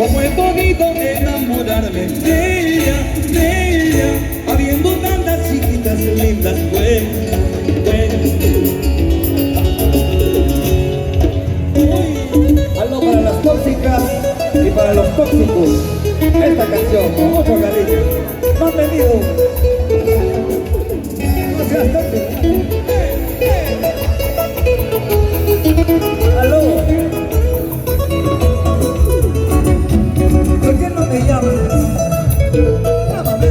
Cómo es bonito enamorarme de ella, habiendo tantas chiquitas lindas, Algo para las tóxicas y para los tóxicos. Esta canción con mucho cariño. No han venido. No seas tóxico. Aló. ¿Por qué no me llamas? Llámame.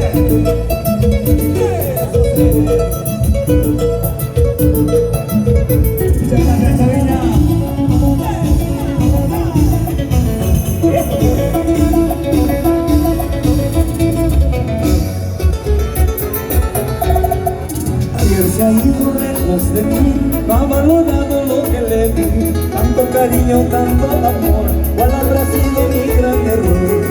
Se ha ido lejos de mí, no ha valorado lo que le di, tanto cariño, tanto amor, ¿cuál habrá sido mi gran error?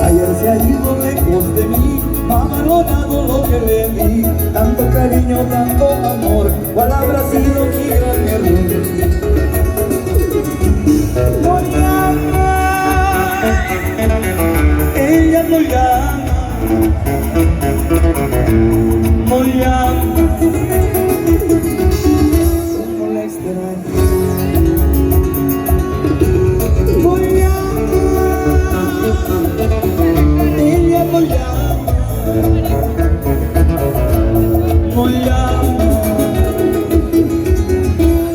Ayer se ha ido lejos de mí, no ha valorado lo que le di, tanto cariño, tanto amor, ¿cuál habrá sido mi gran error? No llama, ella no llama. No llama, como la extraño. No llama, ella no llama. No llama,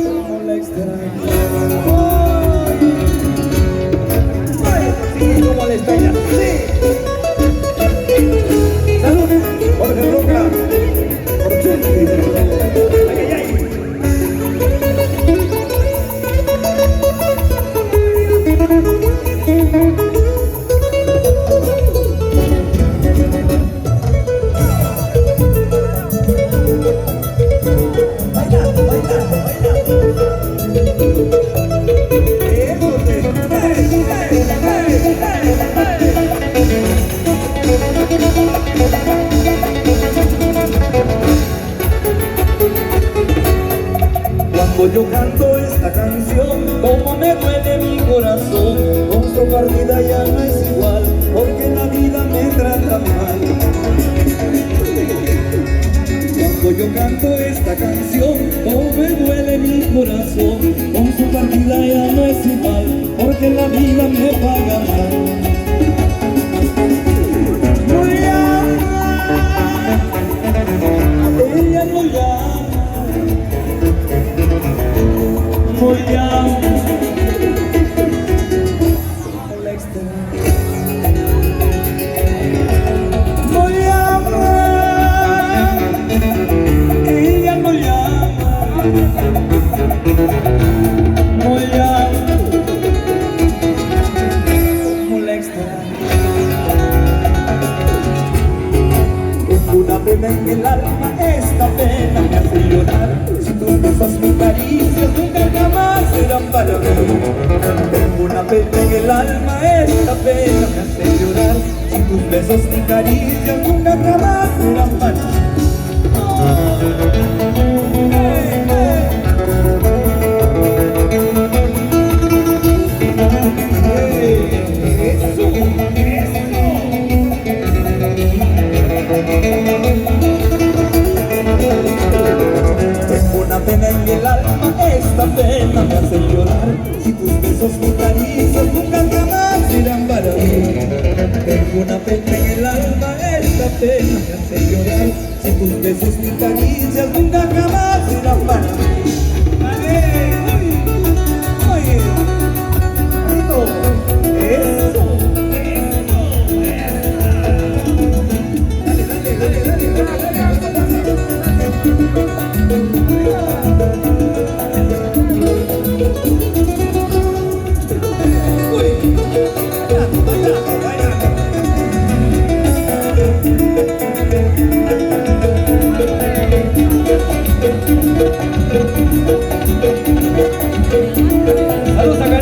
como la extraño. Ay, sí, como la extraña, sí. Jorge Roca, por Chusky. Ay, ay, ay. Bailando, bailando, bailando. Eso, Cuando yo canto esta canción, como me duele mi corazón, con su partida ya no es igual, porque la vida me trata mal. Cuando yo canto esta canción, como me duele mi corazón, con su partida ya no es igual, porque la vida me paga mal. No llama, ella no llama. No llama, como la extraña. No llama, ella no llama. No llama, como la extraña. Tengo una pena en el alma, esta pena me hace llorar. Si tus besos, mis caricias nunca jamás serán para mí. Tengo una pena en el alma, esta pena me hace llorar. Si tus besos, mis caricias nunca jamás serán para mí. Tengo una pena en el alma, esta pena me hace llorar. Si tus besos, mis caricias nunca jamás serán para mí. Tengo una pena en el alma, esta pena me hace llorar. Si tus besos, mis caricias nunca jamás serán para mí. Oye, eso, eso. Dale, dale, dale, dale, dale, Saludos a